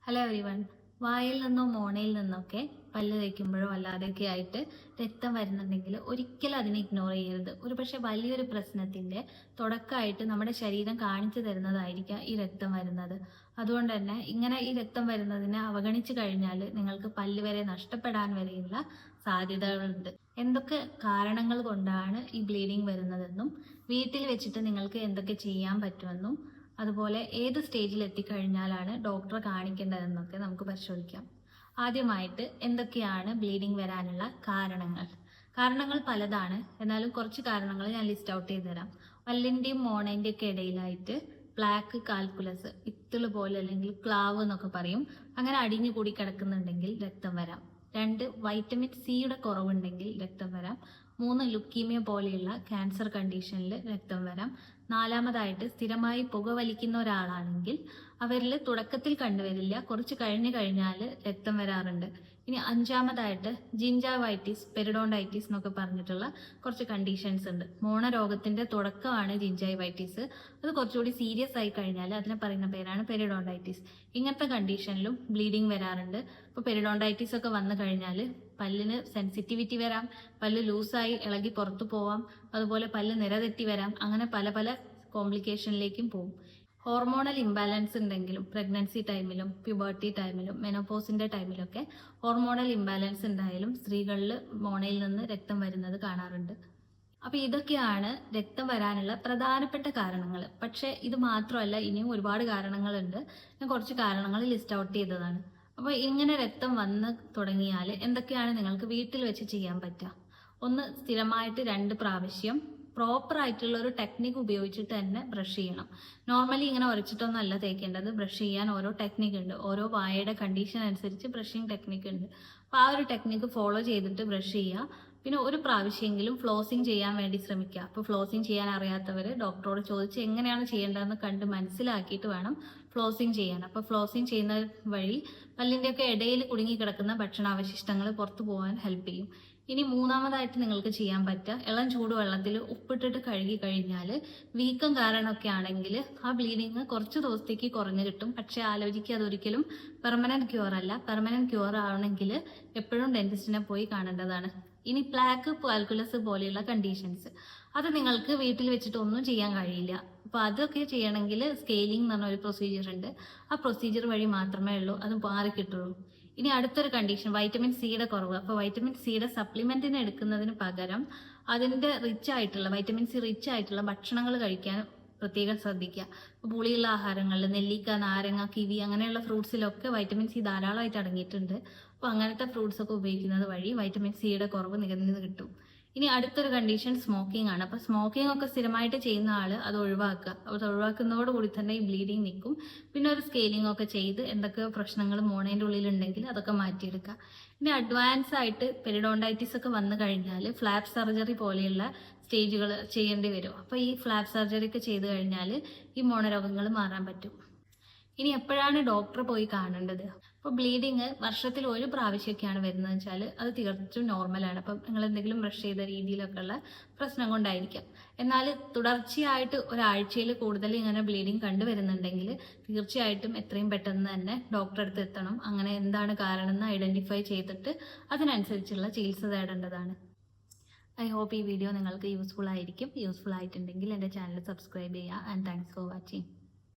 Hello everyone. വായിൽ നിന്നോ മോണയിൽ നിന്നൊക്കെ പല്ല് തേക്കുമ്പോഴോ അല്ലാതെയൊക്കെ ആയിട്ട് രക്തം വരുന്നുണ്ടെങ്കിൽ ഒരിക്കലും അതിനെ ഇഗ്നോർ ചെയ്യരുത്. ഒരുപക്ഷെ വലിയൊരു പ്രശ്നത്തിന്റെ തുടക്കമായിട്ട് നമ്മുടെ ശരീരം കാണിച്ചു തരുന്നതായിരിക്കാം ഈ രക്തം വരുന്നത്. അതുകൊണ്ട് തന്നെ ഇങ്ങനെ ഈ രക്തം വരുന്നതിനെ അവഗണിച്ചു കഴിഞ്ഞാൽ നിങ്ങൾക്ക് പല്ല് വരെ നഷ്ടപ്പെടാൻ വരെയുള്ള സാധ്യതകളുണ്ട്. എന്തൊക്കെ കാരണങ്ങൾ കൊണ്ടാണ് ഈ ബ്ലീഡിങ് വരുന്നതെന്നും വീട്ടിൽ വെച്ചിട്ട് നിങ്ങൾക്ക് എന്തൊക്കെ ചെയ്യാൻ പറ്റുമെന്നും അതുപോലെ ഏത് സ്റ്റേജിൽ എത്തിക്കഴിഞ്ഞാലാണ് ഡോക്ടറെ കാണിക്കേണ്ടതെന്നൊക്കെ നമുക്ക് പരിശോധിക്കാം. ആദ്യമായിട്ട് എന്തൊക്കെയാണ് ബ്ലീഡിങ് വരാനുള്ള കാരണങ്ങൾ പലതാണ്. എന്നാലും കുറച്ച് കാരണങ്ങൾ ഞാൻ ലിസ്റ്റ് ഔട്ട് ചെയ്ത് തരാം. പല്ലിൻ്റെയും മോണേൻ്റെയും ഒക്കെ ഇടയിലായിട്ട് പ്ലാക്ക് കാൽക്കുലസ്, ഇത്തിള് പോലെ അല്ലെങ്കിൽ ക്ലാവ് എന്നൊക്കെ പറയും, അങ്ങനെ അടിഞ്ഞു കൂടി കിടക്കുന്നുണ്ടെങ്കിൽ രക്തം വരാം. 2 വൈറ്റമിൻ സിയുടെ കുറവുണ്ടെങ്കിൽ രക്തം വരാം. 3 ലുക്കീമിയ പോലെയുള്ള ക്യാൻസർ കണ്ടീഷനിൽ രക്തം വരാം. 4-മതായിട്ട് സ്ഥിരമായി പുകവലിക്കുന്ന ഒരാളാണെങ്കിൽ അവരിൽ തുടക്കത്തിൽ കണ്ടുവരില്ല, കുറച്ച് കഴിഞ്ഞാൽ രക്തം വരാറുണ്ട്. ഇനി 5-മതായിട്ട് ജിഞ്ചാവൈറ്റിസ്, പെരിഡോണ്ടൈറ്റിസ് എന്നൊക്കെ പറഞ്ഞിട്ടുള്ള കുറച്ച് കണ്ടീഷൻസ് ഉണ്ട്. മോണരോഗത്തിന്റെ തുടക്കമാണ് ജിഞ്ചൈവൈറ്റിസ്. അത് കുറച്ചുകൂടി സീരിയസ് ആയി കഴിഞ്ഞാൽ അതിനെ പറയുന്ന പേരാണ് പെരിഡോണ്ടൈറ്റിസ്. ഇങ്ങനത്തെ കണ്ടീഷനിലും ബ്ലീഡിങ് വരാറുണ്ട്. ഇപ്പോൾ പെരിഡോണ്ടൈറ്റിസ് ഒക്കെ വന്നു കഴിഞ്ഞാൽ പല്ലിന് സെൻസിറ്റിവിറ്റി വരാം, പല്ല് ലൂസായി ഇളകി പുറത്തു പോവാം, അതുപോലെ പല്ല് നിരതെറ്റി വരാം. അങ്ങനെ പല പല കോംപ്ലിക്കേഷനിലേക്കും പോകും. ഹോർമോണൽ ഇംബാലൻസ് ഉണ്ടെങ്കിലും പ്രഗ്നൻസി ടൈമിലും പ്യൂബർട്ടി ടൈമിലും മെനോപോസിന്റെ ടൈമിലൊക്കെ ഹോർമോണൽ ഇംബാലൻസ് ഉണ്ടായാലും സ്ത്രീകളിൽ മോണയിൽ നിന്ന് രക്തം വരുന്നത് കാണാറുണ്ട്. അപ്പോൾ ഇതൊക്കെയാണ് രക്തം വരാനുള്ള പ്രധാനപ്പെട്ട കാരണങ്ങൾ. പക്ഷേ ഇത് മാത്രമല്ല, ഇനിയും ഒരുപാട് കാരണങ്ങളുണ്ട്. ഞാൻ കുറച്ച് കാരണങ്ങൾ ലിസ്റ്റ് ഔട്ട് ചെയ്തതാണ്. അപ്പോൾ ഇങ്ങനെ രക്തം വന്ന് തുടങ്ങിയാൽ എന്തൊക്കെയാണ് നിങ്ങൾക്ക് വീട്ടിൽ വെച്ച് ചെയ്യാൻ പറ്റുക? 1, സ്ഥിരമായിട്ട് 2 പ്രാവശ്യം പ്രോപ്പർ ആയിട്ടുള്ള ഒരു ടെക്നിക്ക് ഉപയോഗിച്ചിട്ട് തന്നെ ബ്രഷ് ചെയ്യണം. നോർമലി ഇങ്ങനെ ഉരച്ചിട്ടൊന്നും അല്ല തേക്കേണ്ടത്. ബ്രഷ് ചെയ്യാൻ ഓരോ ടെക്നിക്ക് ഉണ്ട്, ഓരോ വായയുടെ കണ്ടീഷൻ അനുസരിച്ച് ബ്രഷിങ് ടെക്നിക്ക് ഉണ്ട്. അപ്പോൾ ആ ഒരു ടെക്നിക്ക് ഫോളോ ചെയ്തിട്ട് ബ്രഷ് ചെയ്യുക. പിന്നെ ഒരു പ്രാവശ്യമെങ്കിലും ഫ്ലോസിങ് ചെയ്യാൻ വേണ്ടി ശ്രമിക്കുക. അപ്പോൾ ഫ്ലോസിങ് ചെയ്യാൻ അറിയാത്തവർ ഡോക്ടറോട് ചോദിച്ച് എങ്ങനെയാണ് ചെയ്യേണ്ടതെന്ന് കണ്ട് മനസ്സിലാക്കിയിട്ട് വേണം ഫ്ലോസിങ് ചെയ്യാൻ. അപ്പോൾ ഫ്ലോസിങ് ചെയ്യുന്ന വഴി പല്ലിൻ്റെയൊക്കെ ഇടയിൽ കുടുങ്ങിക്കിടക്കുന്ന ഭക്ഷണാവശിഷ്ടങ്ങൾ പുറത്തു പോകാൻ ഹെൽപ്പ് ചെയ്യും. ഇനി 3-മതായിട്ട് നിങ്ങൾക്ക് ചെയ്യാൻ പറ്റുക, ഇളം ചൂടുവെള്ളത്തിൽ ഉപ്പിട്ടിട്ട് കഴുകി കഴിഞ്ഞാൽ വീക്കം കാരണമൊക്കെ ആണെങ്കിൽ ആ ബ്ലീഡിങ് കുറച്ച് ദിവസത്തേക്ക് കുറഞ്ഞു കിട്ടും. പക്ഷെ ആലോചിക്കുക, അതൊരിക്കലും പെർമനന്റ് ക്യൂർ അല്ല. പെർമനന്റ് ക്യൂർ ആവണമെങ്കിൽ എപ്പോഴും ഡെന്റിസ്റ്റിനെ പോയി കാണേണ്ടതാണ്. ഇനി പ്ലാക്ക് കാൽക്കുലസ് പോലെയുള്ള കണ്ടീഷൻസ്, അത് നിങ്ങൾക്ക് വീട്ടിൽ വെച്ചിട്ട് ഒന്നും ചെയ്യാൻ കഴിയില്ല. അപ്പോൾ അതൊക്കെ ചെയ്യണമെങ്കിൽ സ്കെയിലിംഗ് എന്ന് പറഞ്ഞ ഒരു പ്രൊസീജിയർ ഉണ്ട്. ആ പ്രൊസീജിയർ വഴി മാത്രമേ ഉള്ളൂ അത് മാറി കിട്ടുള്ളൂ. ഇനി അടുത്തൊരു കണ്ടീഷൻ വൈറ്റമിൻ സിയുടെ കുറവ്. അപ്പോൾ വൈറ്റമിൻ സിയുടെ സപ്ലിമെന്റിന് എടുക്കുന്നതിന് പകരം അതിൻ്റെ വൈറ്റമിൻ സി റിച്ച് ആയിട്ടുള്ള ഭക്ഷണങ്ങൾ കഴിക്കാൻ പ്രത്യേകം ശ്രദ്ധിക്കുക. ഇപ്പോൾ പുളിയുള്ള ആഹാരങ്ങളിൽ നെല്ലിക്ക, നാരങ്ങ, കിവി അങ്ങനെയുള്ള ഫ്രൂട്ട്സിലൊക്കെ വൈറ്റമിൻ സി ധാരാളമായിട്ട് അടങ്ങിയിട്ടുണ്ട്. അപ്പോൾ അങ്ങനത്തെ ഫ്രൂട്ട്സ് ഒക്കെ ഉപയോഗിക്കുന്നത് വഴി വൈറ്റമിൻ സിയുടെ കുറവ് നികന്നു കിട്ടും. ഇനി അടുത്തൊരു കണ്ടീഷൻ സ്മോക്കിംഗ് ആണ്. അപ്പോൾ സ്മോക്കിംഗ് ഒക്കെ സ്ഥിരമായിട്ട് ചെയ്യുന്ന ആൾ അത് ഒഴിവാക്കുക. അത് ഒഴിവാക്കുന്നതോടുകൂടി തന്നെ ഈ ബ്ലീഡിങ് നിൽക്കും. പിന്നെ ഒരു സ്കെയിലിംഗ് ഒക്കെ ചെയ്ത് എന്തൊക്കെ പ്രശ്നങ്ങൾ മോണേൻ്റെ ഉള്ളിലുണ്ടെങ്കിൽ അതൊക്കെ മാറ്റിയെടുക്കുക. ഇനി അഡ്വാൻസ് ആയിട്ട് പെരിഡോണ്ടൈറ്റിസ് ഒക്കെ വന്നു കഴിഞ്ഞാൽ ഫ്ലാപ്പ് സർജറി പോലെയുള്ള സ്റ്റേജുകൾ ചെയ്യേണ്ടി വരും. അപ്പോൾ ഈ ഫ്ലാപ്പ് സർജറി ഒക്കെ ചെയ്ത് കഴിഞ്ഞാൽ ഈ മോണരോഗങ്ങൾ മാറാൻ പറ്റും. ഇനി എപ്പോഴാണ് ഡോക്ടറെ പോയി കാണേണ്ടത്? അപ്പോൾ ബ്ലീഡിങ് വർഷത്തിൽ 1 പ്രാവശ്യമൊക്കെയാണ് വരുന്നത് വെച്ചാൽ അത് തീർച്ചയായും നോർമലാണ്. അപ്പം നിങ്ങൾ എന്തെങ്കിലും ബ്രഷ് ചെയ്ത രീതിയിലൊക്കെ ഉള്ള പ്രശ്നം കൊണ്ടായിരിക്കാം. എന്നാൽ തുടർച്ചയായിട്ട് ഒരാഴ്ചയിൽ കൂടുതൽ ഇങ്ങനെ ബ്ലീഡിങ് കണ്ടുവരുന്നുണ്ടെങ്കിൽ തീർച്ചയായിട്ടും എത്രയും പെട്ടെന്ന് തന്നെ ഡോക്ടറെ അടുത്ത് എത്തണം. അങ്ങനെ എന്താണ് കാരണം എന്ന് ഐഡന്റിഫൈ ചെയ്തിട്ട് അതിനനുസരിച്ചുള്ള ചികിത്സ തേടേണ്ടതാണ്. ഐ ഹോപ്പ് ഈ വീഡിയോ നിങ്ങൾക്ക് യൂസ്ഫുൾ ആയിരിക്കും. യൂസ്ഫുൾ ആയിട്ടുണ്ടെങ്കിൽ എൻ്റെ ചാനൽ സബ്സ്ക്രൈബ് ചെയ്യുക. And thanks for watching.